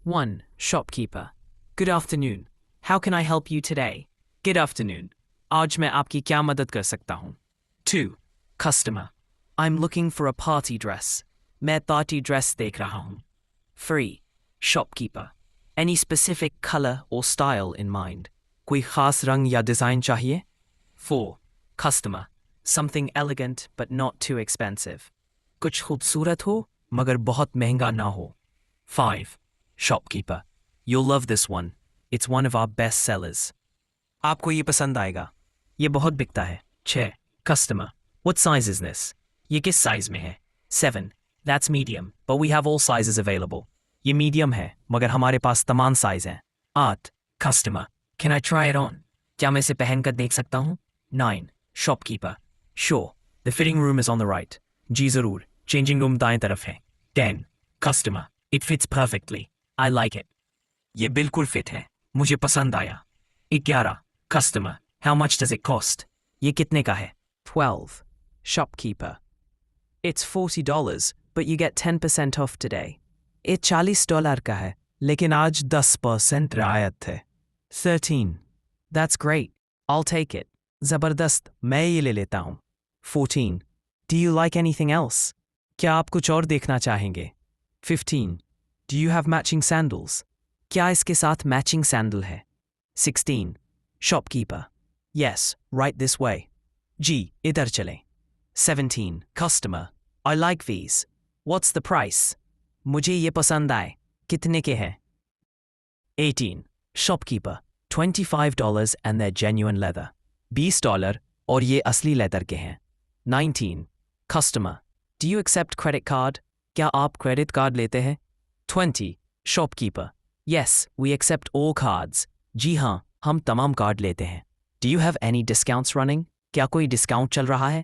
1. Shopkeeper. Good afternoon. How can I help you today? Good afternoon. आज मैं आपकी क्या मदद कर सकता हूँ? 2. Customer. I'm looking for a party dress. मैं party dress देख रहा हूँ. 3. Shopkeeper. Any specific color or style in mind? कोई खास रंग या डिज़ाइन चाहिए? 4. Customer. Something elegant but not too expensive. कुछ खूबसूरत हो मगर बहुत महंगा ना हो. 5. Shopkeeper. You'll love this one. It's one of our best sellers. आपको ये पसंद आएगा. ये बहुत बिकता है. 6. Customer. What size is this? ये किस साइज में है? 7. That's medium, but we have all sizes available. ये मीडियम है मगर हमारे पास तमाम साइज हैं. 8. Customer. Can I try it on? क्या मैं इसे पहनकर देख सकता हूँ? 9. Shopkeeper. Sure. The fitting room is on the right. जी जरूर. Changing room दाएं तरफ है. 10. Customer. It fits perfectly. I like it. ये बिल्कुल फिट है. मुझे पसंद आया. 11. Customer. How much does it cost? ये कितने का है? 12. Shopkeeper. It's $40, but you get 10% off today. ये $40 का है, लेकिन आज 10% रियायत है. 13. That's great. I'll take it. ज़बरदस्त, मैं ये ले लेता हूँ. 14. Do you like anything else? क्या आप कुछ और देखना चाहेंगे? 15. Do you have matching sandals? क्या इसके साथ matching sandal है? 16. Shopkeeper. Yes, right this way. जी, इधर चलें. 17. Customer. I like these. What's the price? मुझे ये पसंद आए. कितने के हैं? 18. Shopkeeper. $25 and they're genuine leather. $20 और ये असली लेदर के हैं. 19. Customer. Do you accept credit card? क्या आप credit card लेते हैं? 20. Shopkeeper. Yes, we accept all cards. जी हाँ, हम तमाम कार्ड लेते हैं. Do you have any discounts running? क्या कोई डिस्काउंट चल रहा है?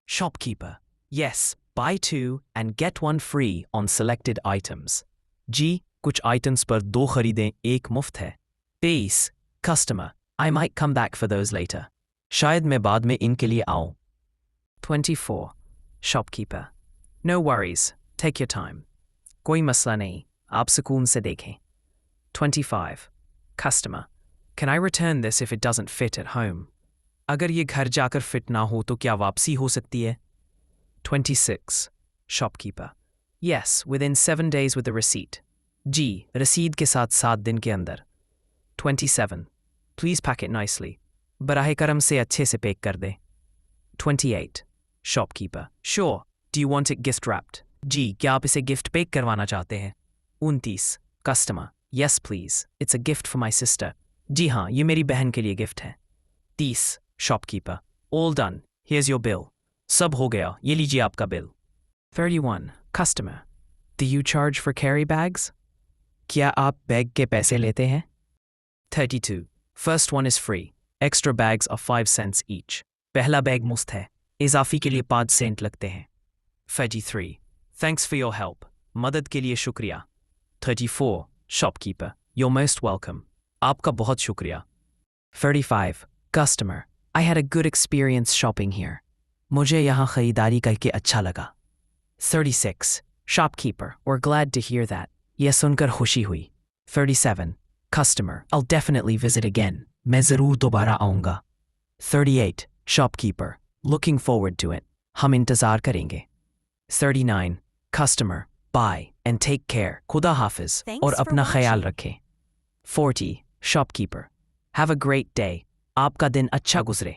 Shopkeeper. Yes, buy 2 and get 1 free on selected items. जी, कुछ आइटम्स पर 2 खरीदें 1 मुफ्त है. 20. Customer. I might come back for those later. शायद मैं बाद में इनके लिए आऊं. 24. Shopkeeper. No worries. Take your time. कोई मसला नहीं. आप सुकून से देखें. 25. Customer. Can I return this if it doesn't fit at home? अगर ये घर जाकर फिट ना हो तो क्या वापसी हो सकती है? 26. Shopkeeper. Yes, within 7 days with the receipt. जी, रसीद के साथ 7 दिन के अंदर. 27. Please pack it nicely. बराह करम से अच्छे से पैक कर दे. 28. Shopkeeper. Sure. Do you want it gift wrapped? जी, क्या आप इसे गिफ्ट पैक करवाना चाहते हैं? 29. Customer. Yes, please. It's a gift for my sister. जी हाँ, ये मेरी बहन के लिए गिफ्ट है. 30. Shopkeeper. All done. Here's your bill. सब हो गया, ये लीजिए आपका bill. 31. Customer. Do you charge for carry bags? क्या आप बैग के पैसे लेते हैं? 32. First one is free. Extra bags are 5 cents each. पहला बैग मुफ्त है. इजाफी के लिए 5 सेंट लगते हैं. 33. Thanks for your help. मदद के लिए शुक्रिया. 34. Shopkeeper. You're most welcome. आपका बहुत शुक्रिया. 35. Customer. I had a good experience shopping here. मुझे यहाँ खरीदारी करके अच्छा लगा. 36. Shopkeeper. We're glad to hear that. यह सुनकर खुशी हुई. 37. Customer. I'll definitely visit again. मैं ज़रूर दोबारा आऊँगा. 38. Shopkeeper. Looking forward to it. हम इंतज़ार करेंगे. 39. Customer. Bye and take care. खुदा हाफिज और अपना ख्याल रखें. 40. Shopkeeper. Have a great day. आपका दिन अच्छा गुजरे.